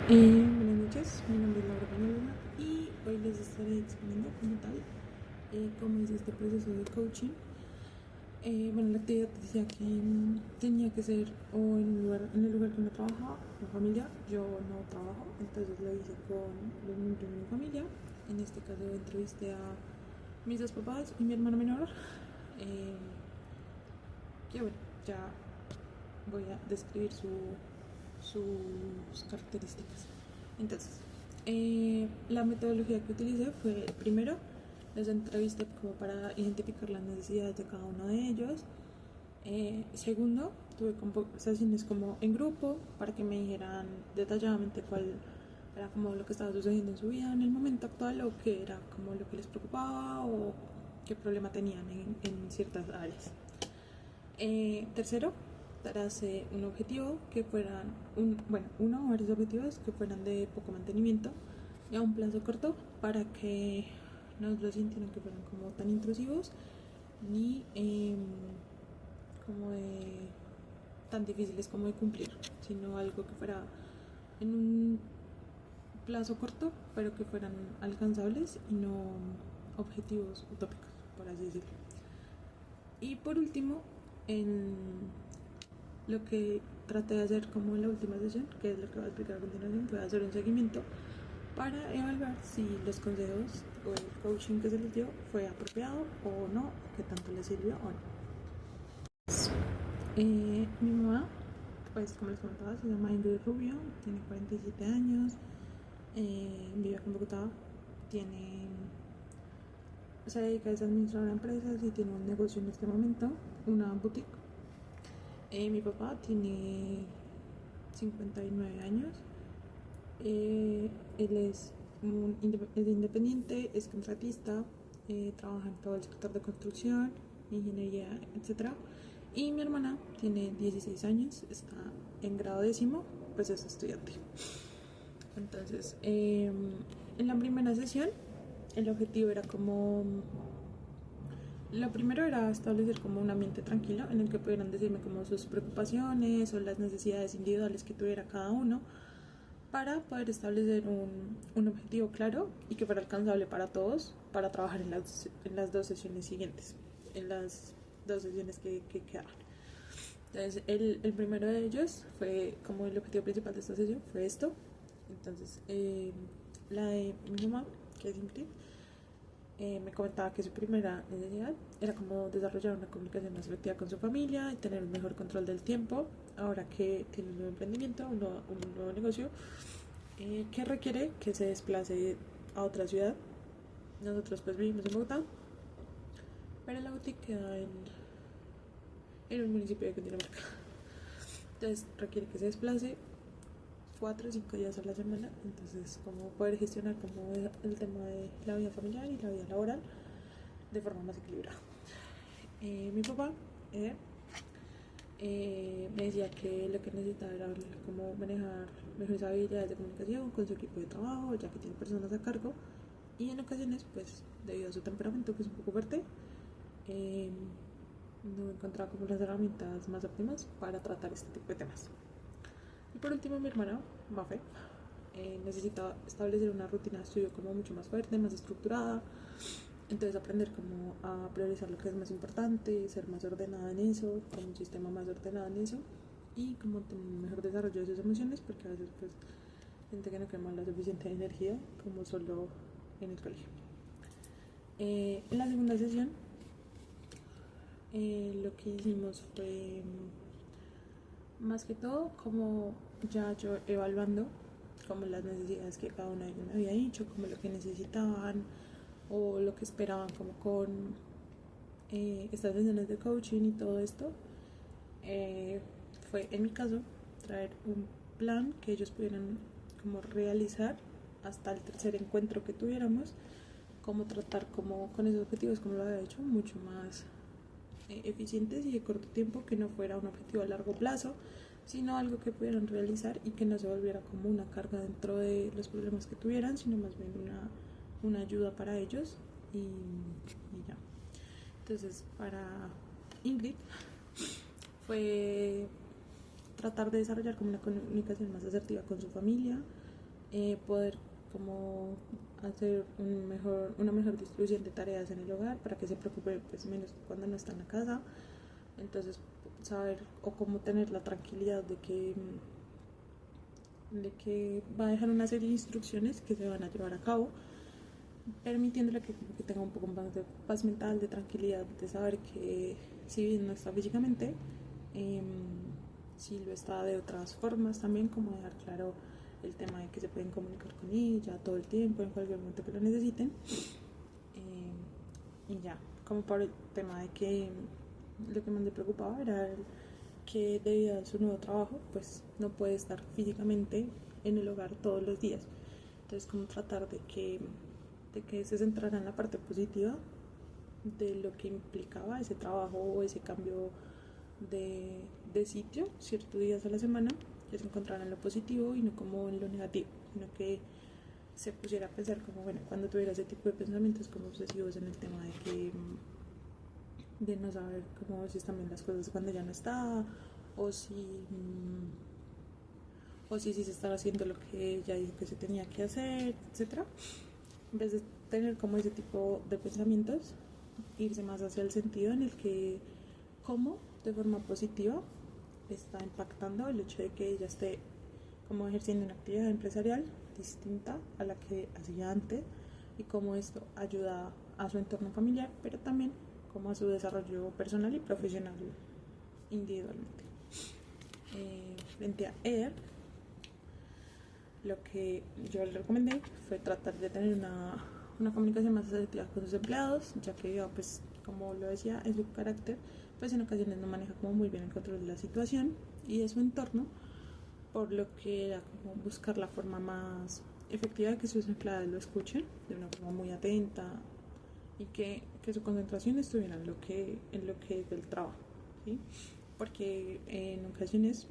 Buenas noches, mi nombre es Laura Peñalosa y hoy les estaré exponiendo como tal cómo es este proceso de coaching. Bueno, la actividad decía que tenía que ser o en el lugar que uno trabaja, la familia. Yo no trabajo, entonces lo hice con los miembros de mi familia. En este caso entrevisté a mis dos papás y mi hermano menor, eh, que bueno, ya voy a describir sus características. Entonces, la metodología que utilicé fue, primero, les entrevisté como para identificar las necesidades de cada uno de ellos. Segundo, tuve conversaciones como en grupo para que me dijeran detalladamente cuál era como lo que estaba sucediendo en su vida en el momento actual, o qué era como lo que les preocupaba o qué problema tenían en ciertas áreas. Tercero, darse un objetivo que fueran, uno o varios objetivos que fueran de poco mantenimiento y a un plazo corto, para que no lo sintieran que fueran como tan intrusivos ni como de tan difíciles como de cumplir, sino algo que fuera en un plazo corto, pero que fueran alcanzables y no objetivos utópicos, por así decirlo. Y por último, en lo que traté de hacer como en la última sesión, que es lo que voy a explicar a continuación, fue hacer un seguimiento para evaluar si los consejos o el coaching que se les dio fue apropiado o no, qué tanto les sirvió o no. Mi mamá, pues como les comentaba, se llama Ingrid Rubio, tiene 47 años, vive acá en Bogotá, se dedica a administrar empresas y tiene un negocio en este momento, una boutique. Mi papá tiene 59 años. Él es independiente, es contratista, trabaja en todo el sector de construcción, ingeniería, etc. Y mi hermana tiene 16 años, está en grado décimo, pues es estudiante. Entonces, en la primera sesión, el objetivo era como... Lo primero era establecer como un ambiente tranquilo en el que pudieran decirme como sus preocupaciones o las necesidades individuales que tuviera cada uno, para poder establecer un objetivo claro y que fuera alcanzable para todos, para trabajar en las dos sesiones siguientes, en las dos sesiones que quedaban. Entonces, el primero de ellos fue como el objetivo principal de esta sesión, fue esto. Entonces, la de mi mamá, que es Ingrid, me comentaba que su primera necesidad era como desarrollar una comunicación más efectiva con su familia y tener un mejor control del tiempo, ahora que tiene un nuevo emprendimiento, un nuevo negocio, que requiere que se desplace a otra ciudad. Nosotros pues vivimos en Bogotá, pero la boutique queda en un municipio de Cundinamarca. Entonces requiere que se desplace 4 o 5 días a la semana. Entonces, como poder gestionar como el tema de la vida familiar y la vida laboral de forma más equilibrada. Mi papá me decía que lo que necesitaba era como manejar mejores habilidades de comunicación con su equipo de trabajo, ya que tiene personas a cargo, y en ocasiones, pues debido a su temperamento, que es un poco fuerte, eh, no encontraba como las herramientas más óptimas para tratar este tipo de temas. Y por último, mi hermana, Mafe, necesitaba establecer una rutina de estudio como mucho más fuerte, más estructurada. Entonces aprender como a priorizar lo que es más importante, ser más ordenada en eso, como un sistema más ordenado en eso, y como tener un mejor desarrollo de sus emociones, porque a veces pues siente que no quema la suficiente energía como solo en el colegio. En la segunda sesión, lo que hicimos fue más que todo como ya yo evaluando como las necesidades que cada una de ellos me había dicho, como lo que necesitaban o lo que esperaban como con estas sesiones de coaching y todo esto. Fue en mi caso traer un plan que ellos pudieran como realizar hasta el tercer encuentro que tuviéramos, como tratar como con esos objetivos, como lo había hecho, mucho más eficientes y de corto tiempo, que no fuera un objetivo a largo plazo, sino algo que pudieran realizar y que no se volviera como una carga dentro de los problemas que tuvieran, sino más bien una ayuda para ellos y ya. Entonces, para Ingrid fue tratar de desarrollar como una comunicación más asertiva con su familia, poder como hacer una mejor distribución de tareas en el hogar para que se preocupe pues menos cuando no está en la casa. Entonces saber o cómo tener la tranquilidad de que va a dejar una serie de instrucciones que se van a llevar a cabo, permitiéndole que tenga un poco más de paz mental, de tranquilidad, de saber que si bien no está físicamente, sí lo está de otras formas también, como dejar claro el tema de que se pueden comunicar con ella todo el tiempo, en cualquier momento que lo necesiten. Y ya, como por el tema de que lo que más le preocupaba era que debido a su nuevo trabajo, pues no puede estar físicamente en el hogar todos los días. Entonces, como tratar de que se centrara en la parte positiva de lo que implicaba ese trabajo o ese cambio de sitio ciertos días a la semana, que se encontrara en lo positivo y no como en lo negativo, sino que se pusiera a pensar como, bueno, cuando tuviera ese tipo de pensamientos como obsesivos en el tema de no saber cómo si están bien las cosas cuando ya no está, o si se estaba haciendo lo que ya dijo que se tenía que hacer, etcétera. En vez de tener como ese tipo de pensamientos, irse más hacia el sentido en el que cómo de forma positiva está impactando el hecho de que ella esté como ejerciendo una actividad empresarial distinta a la que hacía antes, y cómo esto ayuda a su entorno familiar, pero también como a su desarrollo personal y profesional individualmente. Frente a Eder, lo que yo le recomendé fue tratar de tener una comunicación más asertiva con sus empleados, ya que pues como lo decía, en su carácter, pues en ocasiones no maneja como muy bien el control de la situación y de su entorno, por lo que era como buscar la forma más efectiva de que sus empleados lo escuchen de una forma muy atenta y que su concentración estuviera en lo que es del trabajo, ¿sí? Porque en ocasiones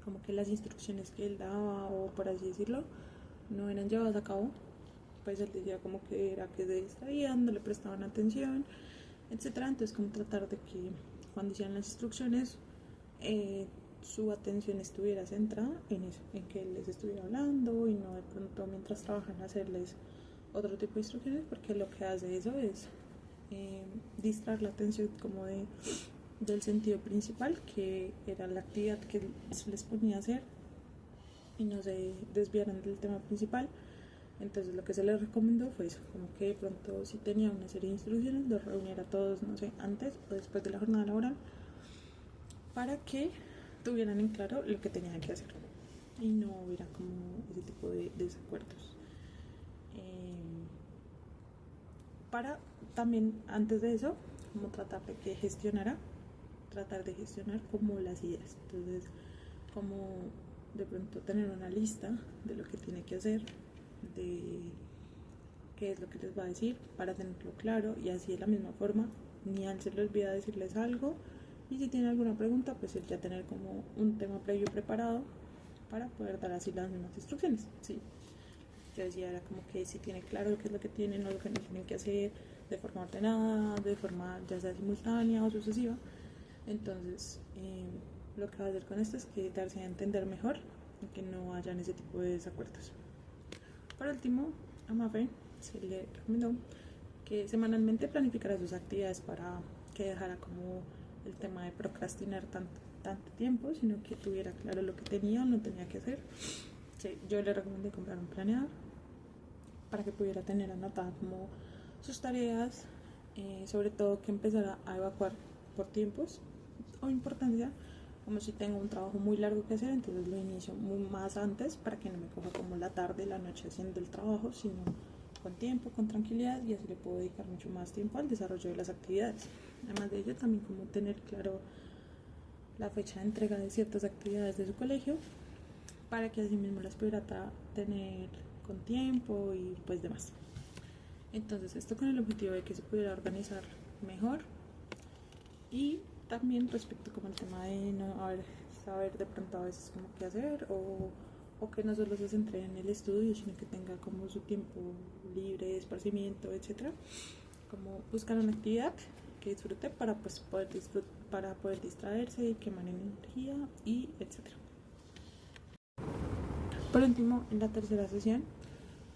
como que las instrucciones que él daba, o por así decirlo, no eran llevadas a cabo, pues él decía como que era que se distraían, no le prestaban atención, etcétera. Entonces como tratar de que cuando hicieran las instrucciones su atención estuviera centrada en eso, en que él les estuviera hablando y no de pronto mientras trabajan hacerles otro tipo de instrucciones, porque lo que hace eso es distraer la atención como del sentido principal, que era la actividad que se les ponía a hacer, y no se desviaran del tema principal. Entonces lo que se les recomendó fue eso, como que de pronto si tenía una serie de instrucciones los reuniera a todos, no sé, antes o después de la jornada laboral, para que tuvieran en claro lo que tenían que hacer y no hubiera como ese tipo de desacuerdos. Para también antes de eso, como tratar de gestionar como las ideas. Entonces, como de pronto tener una lista de lo que tiene que hacer, de qué es lo que les va a decir, para tenerlo claro, y así de la misma forma ni a él se le olvida decirles algo, y si tiene alguna pregunta pues él ya tener como un tema previo preparado para poder dar así las mismas instrucciones, ¿sí? Yo decía, era como que si tiene claro qué es lo que tienen o lo que no tienen que hacer de forma ordenada, de forma ya sea simultánea o sucesiva. Entonces lo que va a hacer con esto es que darse a entender mejor y que no hayan ese tipo de desacuerdos. Por último, a Mafe se le recomendó que semanalmente planificara sus actividades para que dejara como el tema de procrastinar tanto tiempo, sino que tuviera claro lo que tenía o no tenía que hacer. Sí, yo le recomendé comprar un planeador para que pudiera tener anotada como sus tareas, sobre todo que empezara a evacuar por tiempos o importancia, como si tengo un trabajo muy largo que hacer, entonces lo inicio más antes para que no me coja como la tarde, la noche haciendo el trabajo, sino con tiempo, con tranquilidad, y así le puedo dedicar mucho más tiempo al desarrollo de las actividades. Además de ello, también como tener claro la fecha de entrega de ciertas actividades de su colegio para que así mismo las pudiera tener con tiempo y pues demás. Entonces esto con el objetivo de que se pudiera organizar mejor, y también respecto como el tema de no saber de pronto a veces como qué hacer, o que no solo se centre en el estudio sino que tenga como su tiempo libre de esparcimiento, etcétera, como buscar una actividad que disfrute para pues para poder distraerse y quemar energía y etcétera. por último, en la tercera sesión,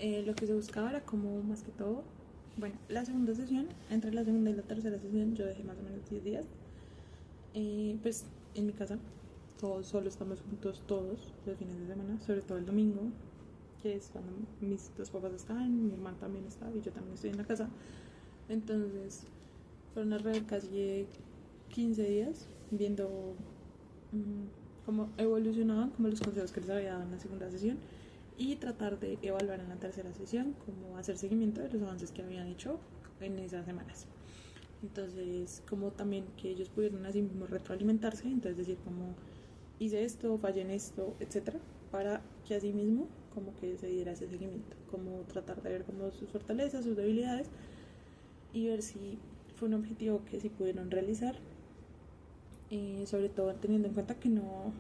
lo que se buscaba era como más que todo, bueno, la segunda sesión, entre la segunda y la tercera sesión yo dejé más o menos 10 días, pues en mi casa, todos solo estamos juntos todos los fines de semana, sobre todo el domingo, que es cuando mis dos papás están, mi hermano también está y yo también estoy en la casa. Entonces fueron alrededor casi 15 días viendo cómo evolucionaban como los consejos que les había dado en la segunda sesión y tratar de evaluar en la tercera sesión cómo hacer seguimiento de los avances que habían hecho en esas semanas. Entonces, como también que ellos pudieran así mismo retroalimentarse, entonces decir como hice esto, fallé en esto, etcétera, para que así mismo como que se diera ese seguimiento, como tratar de ver como sus fortalezas, sus debilidades y ver si fue un objetivo que sí pudieron realizar, sobre todo teniendo en cuenta que no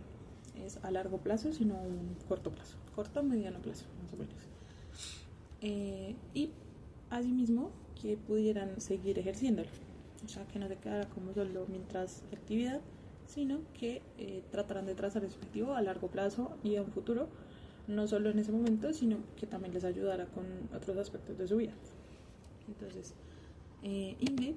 es a largo plazo, sino a un corto plazo, corto o mediano plazo, más o menos. Y asimismo que pudieran seguir ejerciéndolo, o sea, que no se quedara como solo mientras actividad, sino que trataran de trazar ese objetivo a largo plazo y a un futuro, no solo en ese momento, sino que también les ayudara con otros aspectos de su vida. Entonces, Ingrid,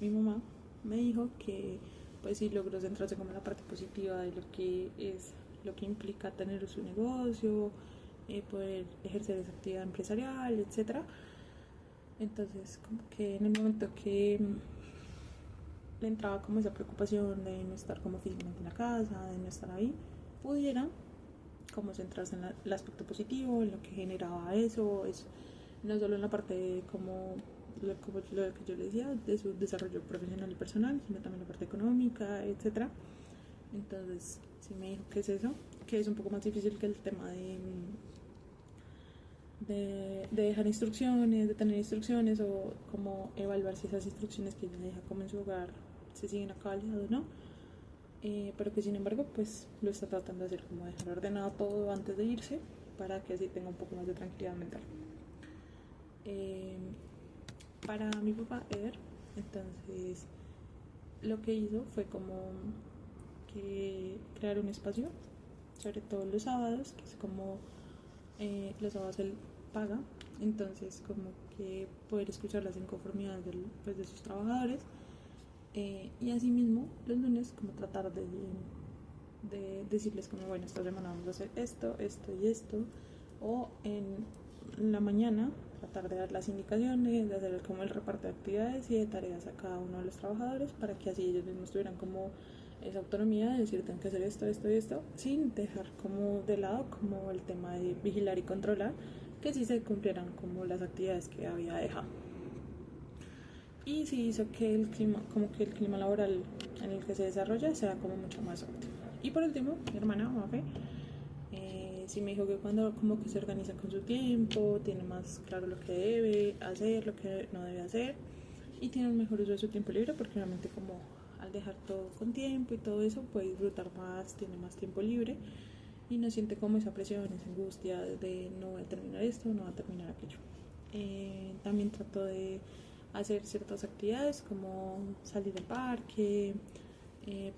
mi mamá, me dijo que pues sí logró centrarse como en la parte positiva de lo que es lo que implica tener su negocio, poder ejercer esa actividad empresarial, etcétera. Entonces, como que en el momento que le entraba como esa preocupación de no estar como físicamente en la casa, de no estar ahí, pudiera como centrarse en el aspecto positivo, en lo que generaba eso, es no solo en la parte como lo que yo le decía de su desarrollo profesional y personal, sino también la parte económica, etcétera. Entonces, sí me dijo que es eso, que es un poco más difícil que el tema de dejar instrucciones, de tener instrucciones o como evaluar si esas instrucciones que ella deja como en su hogar se siguen a cabalidad o no. Pero que sin embargo pues lo está tratando de hacer como dejar ordenado todo antes de irse para que así tenga un poco más de tranquilidad mental. Para mi papá Eder, entonces lo que hizo fue como que crear un espacio, sobre todo los sábados, que es como los sábados él paga, entonces como que poder escuchar las inconformidades pues, de sus trabajadores, y asimismo los lunes como tratar de decirles como bueno, esta semana vamos a hacer esto, esto y esto, o en la mañana tratar de dar las indicaciones, de hacer como el reparto de actividades y de tareas a cada uno de los trabajadores para que así ellos mismos tuvieran como esa autonomía de decir tengo que hacer esto, esto y esto, sin dejar como de lado como el tema de vigilar y controlar que sí se cumplieran como las actividades que había dejado. Y sí hizo que el clima, como que el clima laboral en el que se desarrolla sea como mucho más óptimo. Y por último, mi hermana Mafe sí me dijo que cuando como que se organiza con su tiempo, tiene más claro lo que debe hacer, lo que no debe hacer y tiene un mejor uso de su tiempo libre porque realmente como al dejar todo con tiempo y todo eso puede disfrutar más, tiene más tiempo libre y no siente como esa presión, esa angustia de no voy a terminar esto, no voy a terminar aquello. También trato de hacer ciertas actividades como salir al parque,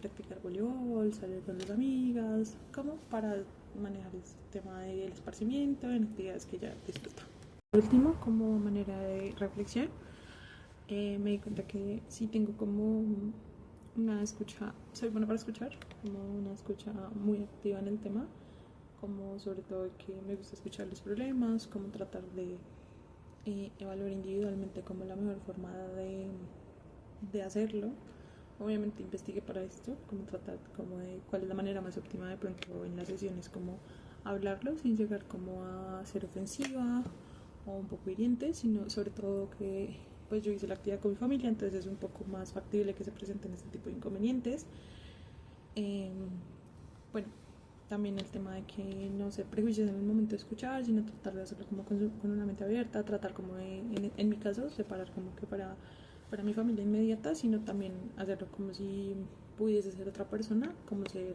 practicar voleibol, salir con las amigas, como para manejar el tema del esparcimiento en actividades que ya disfruta. Por último, como manera de reflexión, me di cuenta que sí tengo como una escucha, soy buena para escuchar, como una escucha muy activa en el tema, como sobre todo que me gusta escuchar los problemas, como tratar de evaluar individualmente como la mejor forma de hacerlo. Obviamente investigué para esto, como tratar como de cuál es la manera más óptima de pronto en las sesiones, como hablarlo sin llegar como a ser ofensiva o un poco hiriente, sino sobre todo que pues yo hice la actividad con mi familia, entonces es un poco más factible que se presenten este tipo de inconvenientes. Bueno, también el tema de que no se prejuicios en el momento de escuchar, sino tratar de hacerlo como con una mente abierta, tratar como de, en mi caso, separar como que para mi familia inmediata, sino también hacerlo como si pudiese ser otra persona, como ser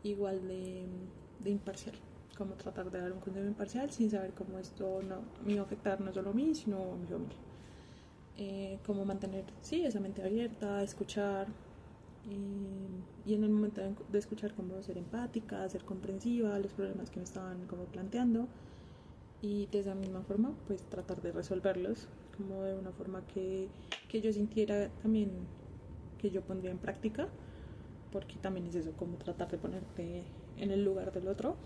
igual de imparcial, como tratar de dar un consejo imparcial sin saber cómo esto no me iba a afectar no solo a mí, sino a mi familia. Como mantener, sí, esa mente abierta, escuchar y en el momento de escuchar como ser empática, ser comprensiva a los problemas que me estaban como planteando, y de esa misma forma pues tratar de resolverlos como de una forma que yo sintiera también que yo pondría en práctica, porque también es eso, como tratar de ponerte en el lugar del otro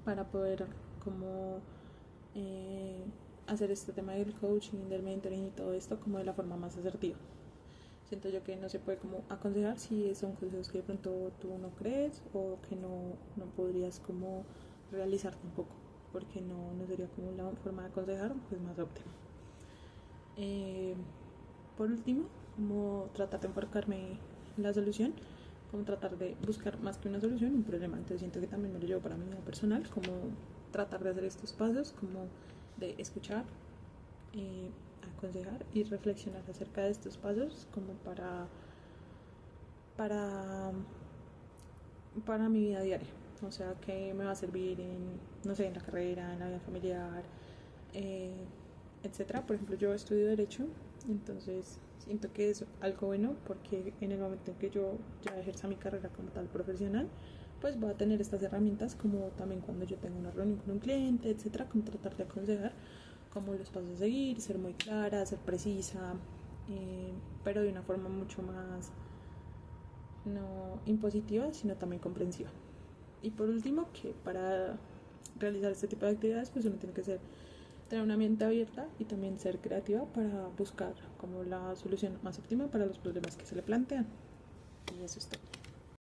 para poder como hacer este tema del coaching, del mentoring y todo esto como de la forma más asertiva. Siento yo que no se puede como aconsejar si son consejos que de pronto tú no crees o que no podrías como realizar tampoco, porque no sería como la forma de aconsejar pues más óptima. Por último, como tratar de enfocarme en la solución, como tratar de buscar más que una solución, un problema. Entonces siento que también me lo llevo para mi vida personal, como tratar de hacer estos pasos, como de escuchar, aconsejar y reflexionar acerca de estos pasos, como para, para mi vida diaria. O sea, que me va a servir en, no sé, en la carrera, en la vida familiar, etcétera. Por ejemplo, yo estudio Derecho, entonces siento que es algo bueno porque en el momento en que yo ya ejerza mi carrera como tal profesional, pues voy a tener estas herramientas como también cuando yo tengo una reunión con un cliente, etcétera, como tratar de aconsejar como los pasos a seguir, ser muy clara, ser precisa, pero de una forma mucho más no impositiva, sino también comprensiva. Y por último, que para realizar este tipo de actividades, pues uno tiene que tener una mente abierta y también ser creativa para buscar como la solución más óptima para los problemas que se le plantean. Y eso es todo.